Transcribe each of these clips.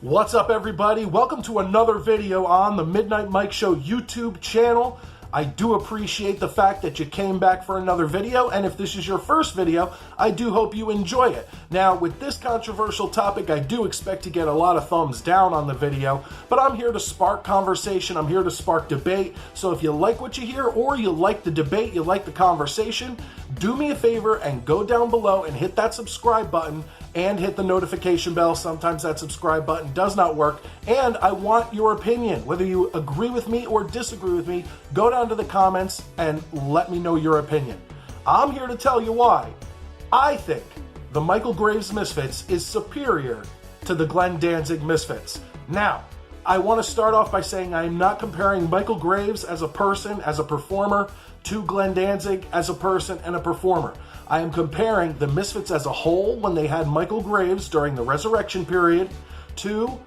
What's up, everybody? Welcome to another video on the Midnight Mike Show YouTube channel. I do appreciate the fact that you came back for another video, and if this is your first video, I do hope you enjoy it. Now, with this controversial topic, I do expect to get a lot of thumbs down on the video, but I'm here to spark conversation, I'm here to spark debate, so if you like what you hear, or you like the debate, you like the conversation, do me a favor and go down below and hit that subscribe button, and hit the notification bell. Sometimes that subscribe button does not work, and I want your opinion. Whether you agree with me or disagree with me, go down to the comments and let me know your opinion. I'm here to tell you why I think the Michael Graves Misfits is superior to the Glenn Danzig Misfits. Now, I want to start off by saying I am not comparing Michael Graves as a person, as a performer, to Glenn Danzig as a person and a performer. I am comparing the Misfits as a whole when they had Michael Graves during the Resurrection period to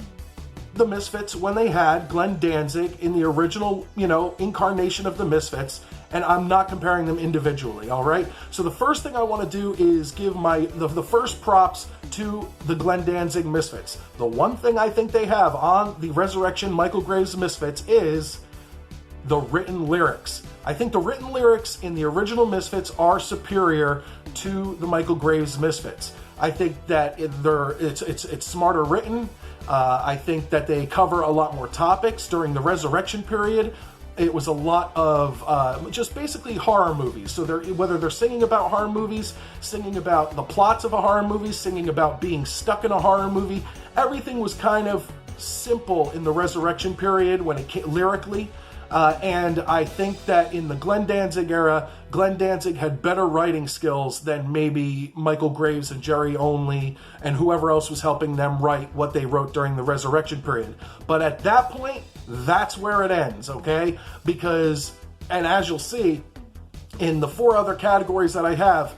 the Misfits when they had Glenn Danzig in the original, incarnation of the Misfits, and I'm not comparing them individually, all right? So the first thing I want to do is give the first props to the Glenn Danzig Misfits. The one thing I think they have on the Resurrection Michael Graves Misfits is the written lyrics. I think the written lyrics in the original Misfits are superior to the Michael Graves Misfits. I think that it's smarter written. I think that they cover a lot more topics during the Resurrection period. It was a lot of just basically horror movies. So whether they're singing about horror movies, singing about the plots of a horror movie, singing about being stuck in a horror movie, everything was kind of simple in the Resurrection period when it came lyrically. And I think that in the Glenn Danzig era, Glenn Danzig had better writing skills than maybe Michael Graves and Jerry Only and whoever else was helping them write what they wrote during the Resurrection period. But at that point, that's where it ends, okay? Because, and as you'll see, in the four other categories that I have,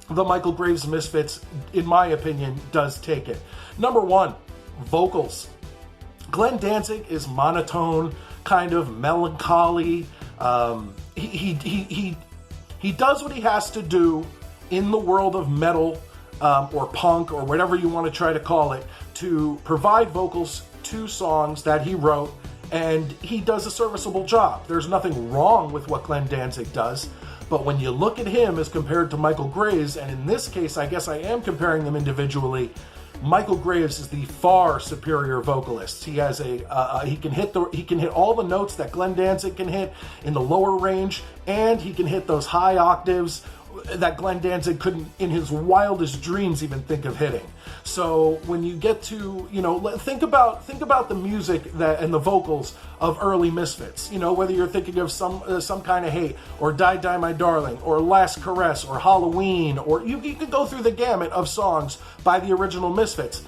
the Michael Graves Misfits, in my opinion, does take it. Number one, vocals. Glenn Danzig is monotone, kind of melancholy. He does what he has to do in the world of metal or punk or whatever you want to try to call it to provide vocals to songs that he wrote, and he does a serviceable job. There's nothing wrong with what Glenn Danzig does, but when you look at him as compared to Michael Graves, and in this case I guess I am comparing them individually, Michael Graves is the far superior vocalist. He has he can hit all the notes that Glenn Danzig can hit in the lower range, and he can hit those high octaves that Glenn Danzig couldn't in his wildest dreams even think of hitting. So when you get to, think about the music and the vocals of early Misfits, whether you're thinking of some Kind of Hate or Die Die My Darling or Last Caress or Halloween, or you can go through the gamut of songs by the original Misfits.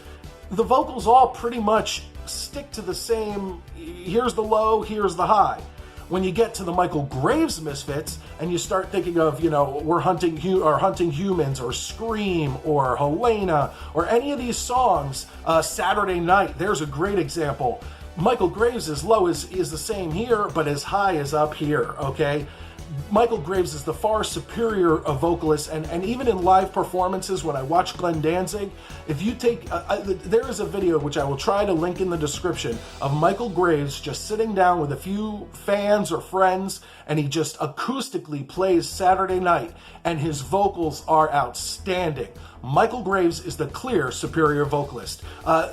The vocals all pretty much stick to the same, here's the low, here's the high. When you get to the Michael Graves Misfits and you start thinking of, We're Hunting Humans or Scream or Helena or any of these songs, Saturday Night, there's a great example. Michael Graves' as low is the same here, but as high is up here, okay? Michael Graves is the far superior vocalist, and even in live performances, when I watch Glenn Danzig, if you take, there is a video which I will try to link in the description of Michael Graves just sitting down with a few fans or friends, and he just acoustically plays Saturday Night, and his vocals are outstanding. Michael Graves is the clear superior vocalist.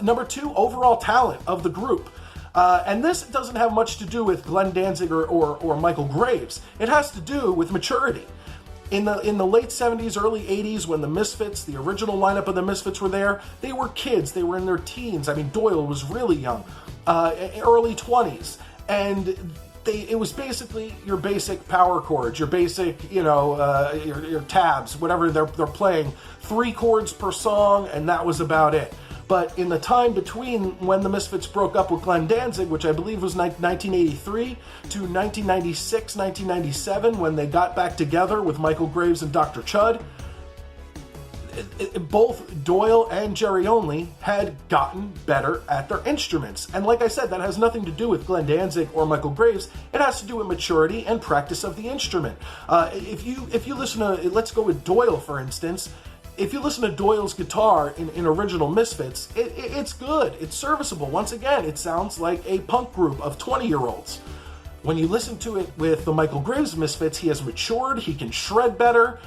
Number two, overall talent of the group. And this doesn't have much to do with Glenn Danzig or Michael Graves. It has to do with maturity. In the late 70s, early 80s, when the Misfits, the original lineup of the Misfits were there, they were kids. They were in their teens. I mean, Doyle was really young, early 20s. And it was basically your basic power chords, your basic, your tabs, whatever they're playing, 3 chords per song, and that was about it. But in the time between when the Misfits broke up with Glenn Danzig, which I believe was 1983 to 1996, 1997, when they got back together with Michael Graves and Dr. Chud, both Doyle and Jerry Only had gotten better at their instruments. And like I said, that has nothing to do with Glenn Danzig or Michael Graves. It has to do with maturity and practice of the instrument. If you listen to, let's go with Doyle, for instance, if you listen to Doyle's guitar in original Misfits, it's good. It's serviceable. Once again, it sounds like a punk group of 20-year-olds. When you listen to it with the Michael Graves Misfits, he has matured. He can shred better.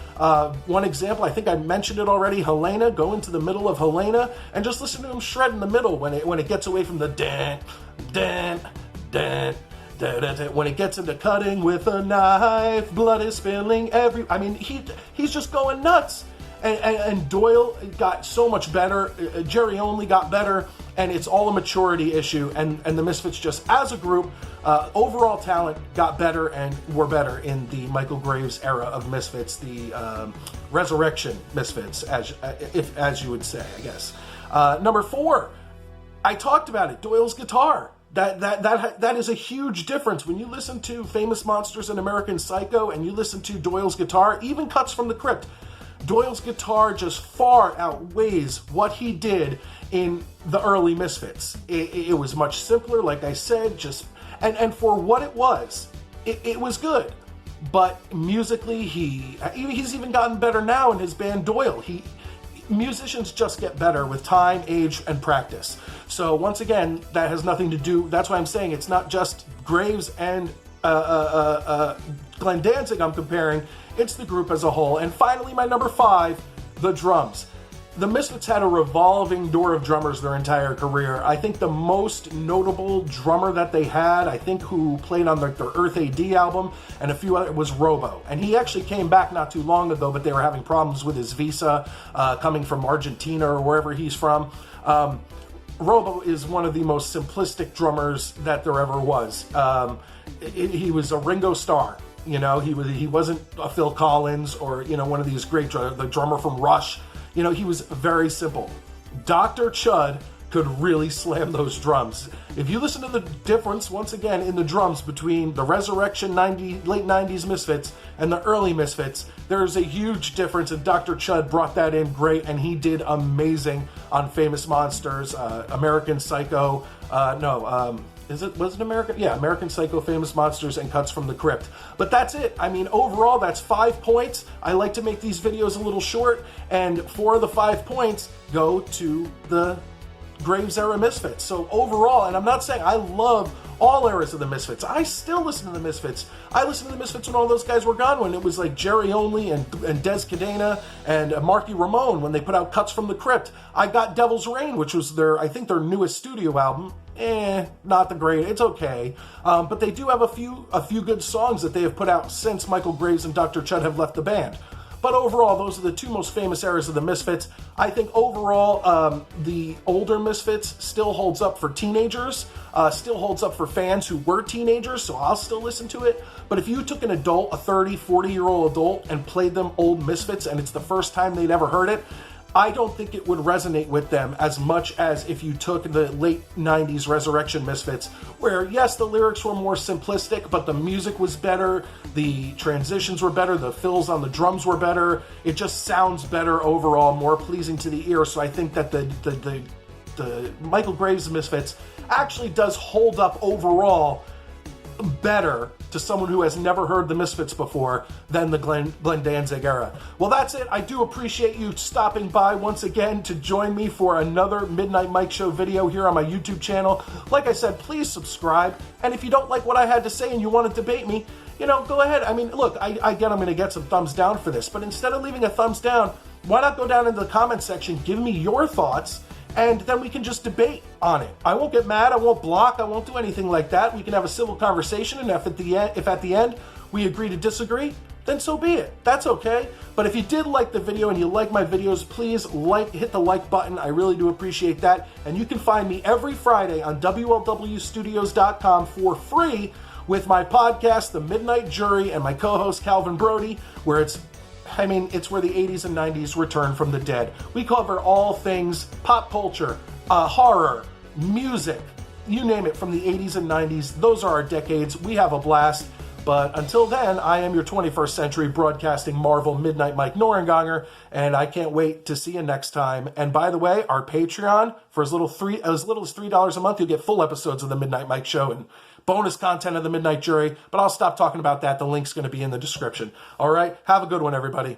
One example, I think I mentioned it already, Helena. Go into the middle of Helena and just listen to him shred in the middle when it gets away from the dan, dan, dan. When it gets into cutting with a knife, blood is spilling I mean, he's just going nuts. And Doyle got so much better. Jerry only got better, and it's all a maturity issue. And the Misfits, just as a group, overall talent got better and were better in the Michael Graves era of Misfits, the Resurrection Misfits, as you would say, I guess. Number 4, I talked about it. Doyle's guitar. That is a huge difference. When you listen to Famous Monsters and American Psycho and you listen to Doyle's guitar, even Cuts from the Crypt, Doyle's guitar just far outweighs what he did in the early Misfits. It was much simpler, like I said, and for what it was, it was good. But musically, he's even gotten better now in his band Doyle. Musicians just get better with time, age, and practice. So once again, that has nothing to do, that's why I'm saying it's not just Graves and Glenn Danzig I'm comparing, it's the group as a whole. And finally, my number 5, the drums. The Misfits had a revolving door of drummers their entire career. I think the most notable drummer that they had, I think who played on their Earth AD album and a few other, was Robo. And he actually came back not too long ago, but they were having problems with his visa coming from Argentina or wherever he's from. Robo is one of the most simplistic drummers that there ever was. He was a Ringo Starr. You know, he wasn't a Phil Collins or, you know, one of these great the drummer from Rush. You know, he was very simple. Dr. Chud could really slam those drums. If you listen to the difference, once again, in the drums between the Resurrection late 90s Misfits and the early Misfits, there's a huge difference, and Dr. Chud brought that in great, and he did amazing on Famous Monsters, American Psycho, was it American? Yeah, American Psycho, Famous Monsters, and Cuts from the Crypt. But that's it. I mean, overall, that's 5 points. I like to make these videos a little short, and 4 of the 5 points go to the Graves era Misfits. So overall, and I'm not saying I love all eras of the Misfits. I still listen to the Misfits. I listened to the Misfits when all those guys were gone, when it was like Jerry Only and Des Cadena and Marky Ramone when they put out Cuts from the Crypt. I got Devil's Reign, which was I think their newest studio album. Not the great. It's okay. But they do have a few good songs that they have put out since Michael Graves and Dr. Chud have left the band. But overall, those are the 2 most famous eras of the Misfits. I think overall, the older Misfits still holds up for teenagers, still holds up for fans who were teenagers, so I'll still listen to it. But if you took an adult, a 30, 40-year-old adult, and played them old Misfits, and it's the first time they'd ever heard it, I don't think it would resonate with them as much as if you took the late 90s Resurrection Misfits, where, yes, the lyrics were more simplistic, but the music was better, the transitions were better, the fills on the drums were better. It just sounds better overall, more pleasing to the ear. So I think that the Michael Graves Misfits actually does hold up overall better to someone who has never heard the Misfits before than the Glenn Danzig era. Well, that's it. I do appreciate you stopping by once again to join me for another Midnight Mike Show video here on my YouTube channel. Like I said, please subscribe. And if you don't like what I had to say and you want to debate me, you know, go ahead. I mean, look, I get I'm going to get some thumbs down for this, but instead of leaving a thumbs down, why not go down into the comment section, give me your thoughts, and then we can just debate on it. I won't get mad, I won't block, I won't do anything like that. We can have a civil conversation, and if at the end we agree to disagree, then so be it. That's okay. But if you did like the video and you like my videos, please hit the like button. I really do appreciate that. And you can find me every Friday on WLWstudios.com for free with my podcast, The Midnight Jury, and my co-host Calvin Brody, where it's where the 80s and 90s return from the dead. We cover all things pop culture, horror, music, you name it, from the 80s and 90s. Those are our decades. We have a blast. But until then, I am your 21st century broadcasting Marvel Midnight Mike Norenganger, and I can't wait to see you next time. And by the way, our Patreon, for as little as $3 a month, you'll get full episodes of the Midnight Mike Show and bonus content of the Midnight Jury. But I'll stop talking about that. The link's going to be in the description. All right? Have a good one, everybody.